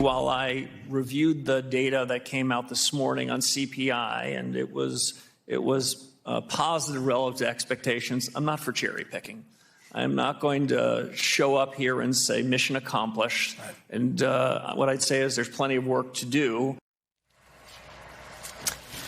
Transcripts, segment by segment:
While I reviewed the data that came out this morning on CPI, and it was positive relative to expectations, I'm not for cherry picking. I'm not going to show up here and say mission accomplished. And what I'd say is there's plenty of work to do.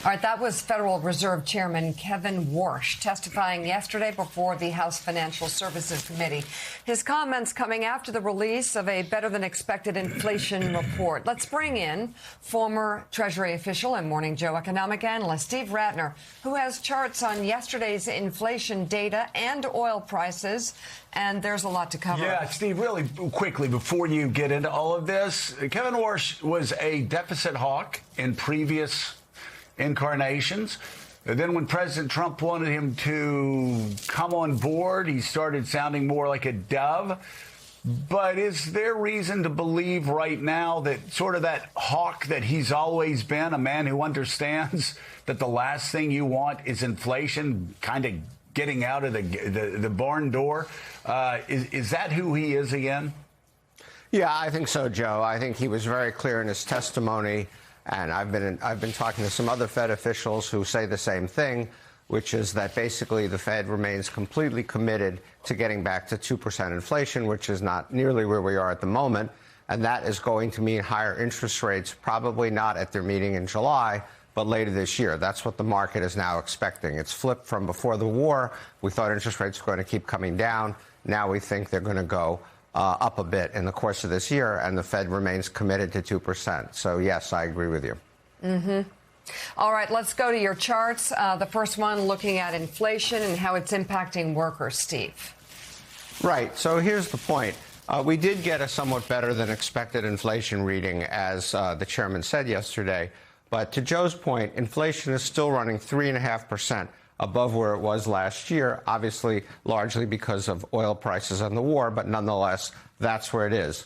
All right, that was Federal Reserve Chairman Kevin Warsh testifying yesterday before the House Financial Services Committee. His comments coming after the release of a better-than-expected inflation report. Let's bring in former Treasury official and Morning Joe economic analyst Steve Ratner, who has charts on yesterday's inflation data and oil prices. And there's a lot to cover. Yeah, Steve, really quickly, before you get into all of this, Kevin Warsh was a deficit hawk in previous incarnations. And then when President Trump wanted him to come on board, he started sounding more like a dove. But is there reason to believe right now that sort of that hawk that he's always been, a man who understands that the last thing you want is inflation kind of getting out of the barn door? Is that who he is again? Yeah, I think so, Joe. I think he was very clear in his testimony. And I've been talking to some other Fed officials who say the same thing, which is that basically the Fed remains completely committed to getting back to 2% inflation, which is not nearly where we are at the moment. And that is going to mean higher interest rates, probably not at their meeting in July, but later this year. That's what the market is now expecting. It's flipped from before the war. We thought interest rates were going to keep coming down. Now we think they're going to go up a bit in the course of this year, and the Fed remains committed to 2%. So, yes, I agree with you. All right, let's go to your charts. The first one looking at inflation and how it's impacting workers, Steve. Right. So here's the point. We did get a somewhat better than expected inflation reading, as the chairman said yesterday. But to Joe's point, inflation is still running 3.5%. Above where it was last year, obviously largely because of oil prices and the war, but nonetheless, that's where it is.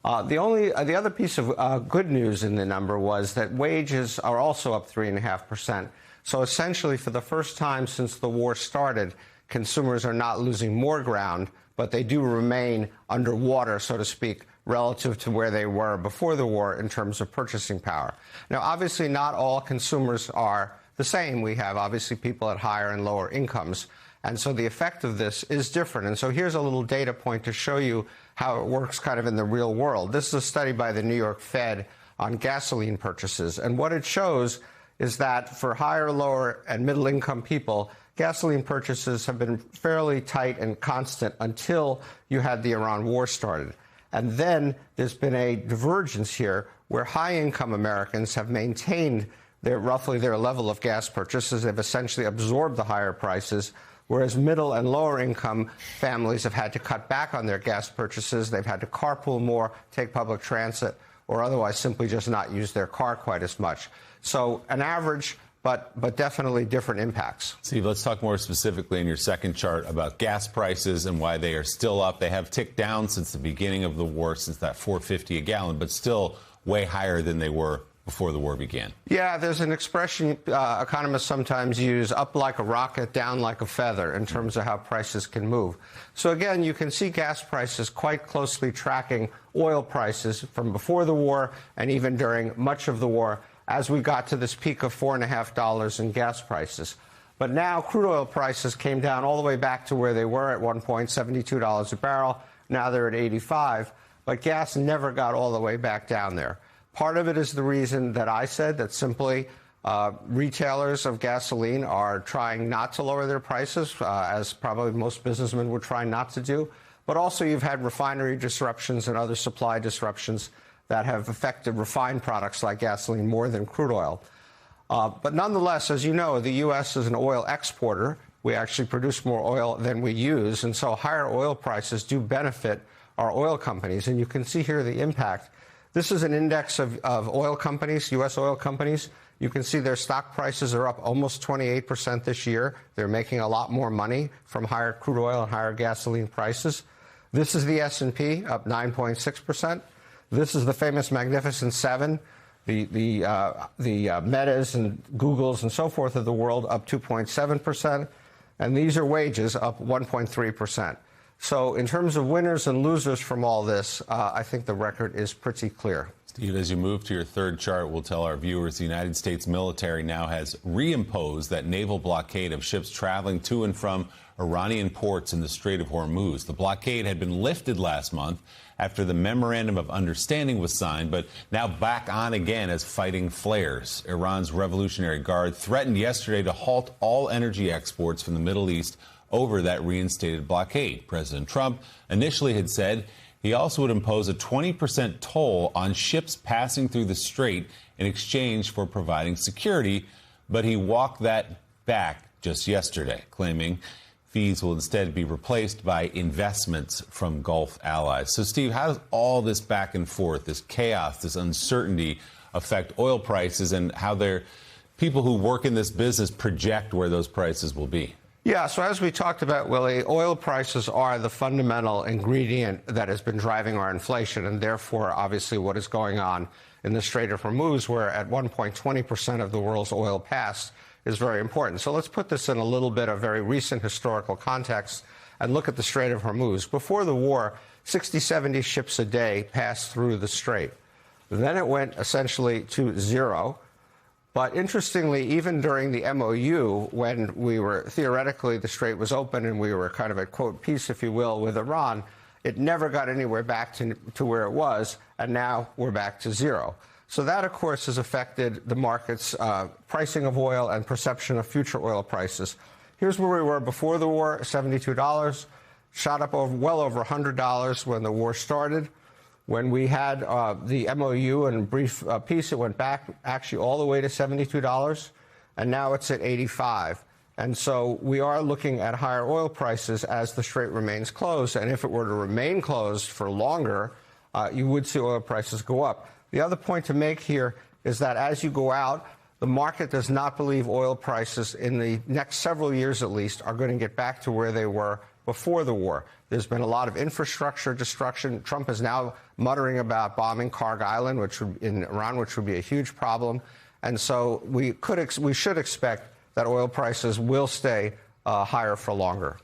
The other piece of good news in the number was that wages are also up 3.5%. So essentially, for the first time since the war started, consumers are not losing more ground, but they do remain underwater, so to speak, relative to where they were before the war in terms of purchasing power. Now, obviously, not all consumers are the same. We have obviously people at higher and lower incomes. And so the effect of this is different. And so here's a little data point to show you how it works kind of in the real world. This is a study by the New York Fed on gasoline purchases. And what it shows is that for higher, lower, and middle income people, gasoline purchases have been fairly tight and constant until you had the Iran war started. And then there's been a divergence here where high income Americans have maintained roughly their level of gas purchases. They've essentially absorbed the higher prices, whereas middle and lower income families have had to cut back on their gas purchases. They've had to carpool more, take public transit, or otherwise simply just not use their car quite as much. So an average, but definitely different impacts. Steve, let's talk more specifically in your second chart about gas prices and why they are still up. They have ticked down since the beginning of the war, since that $4.50 a gallon, but still way higher than they were before the war began. Yeah, there's an expression economists sometimes use, up like a rocket, down like a feather, in terms of how prices can move. So again, you can see gas prices quite closely tracking oil prices from before the war and even during much of the war as we got to this peak of $4.50 in gas prices. But now crude oil prices came down all the way back to where they were at one point, $72 a barrel. Now they're at 85, but gas never got all the way back down there. Part of it is the reason that I said, that simply retailers of gasoline are trying not to lower their prices, as probably most businessmen would try not to do. But also you've had refinery disruptions and other supply disruptions that have affected refined products like gasoline more than crude oil. But nonetheless, as you know, the U.S. is an oil exporter. We actually produce more oil than we use. And so higher oil prices do benefit our oil companies. And you can see here the impact. This is an index of oil companies, U.S. oil companies. You can see their stock prices are up almost 28% this year. They're making a lot more money from higher crude oil and higher gasoline prices. This is the S&P, up 9.6%. This is the famous Magnificent Seven, the Metas and Googles and so forth of the world, up 2.7%. And these are wages, up 1.3%. So in terms of winners and losers from all this, I think the record is pretty clear. Steve, as you move to your third chart, we'll tell our viewers the United States military now has reimposed that naval blockade of ships traveling to and from Iranian ports in the Strait of Hormuz. The blockade had been lifted last month after the Memorandum of Understanding was signed, but now back on again as fighting flares. Iran's Revolutionary Guard threatened yesterday to halt all energy exports from the Middle East over that reinstated blockade. President Trump initially had said he also would impose a 20% toll on ships passing through the strait in exchange for providing security, but he walked that back just yesterday, claiming fees will instead be replaced by investments from Gulf allies. So, Steve, how does all this back and forth, this chaos, this uncertainty affect oil prices and how people who work in this business project where those prices will be? Yeah, so as we talked about, Willie, oil prices are the fundamental ingredient that has been driving our inflation, and therefore, obviously, what is going on in the Strait of Hormuz, where at one point 20% of the world's oil passed, is very important. So let's put this in a little bit of very recent historical context and look at the Strait of Hormuz. Before the war, 60, 70 ships a day passed through the strait. Then it went essentially to zero. But interestingly, even during the MOU, when we were theoretically the strait was open and we were kind of at, quote, peace, if you will, with Iran, it never got anywhere back to where it was. And now we're back to zero. So that, of course, has affected the market's pricing of oil and perception of future oil prices. Here's where we were before the war, $72, shot up well over $100 when the war started. When we had the MOU and brief peace, it went back actually all the way to $72, and now it's at $85. And so we are looking at higher oil prices as the strait remains closed. And if it were to remain closed for longer, you would see oil prices go up. The other point to make here is that as you go out, the market does not believe oil prices in the next several years at least are going to get back to where they were before the war. There's been a lot of infrastructure destruction. Trump is now muttering about bombing Karg Island, in Iran, which would be a huge problem. And so we should expect that oil prices will stay higher for longer.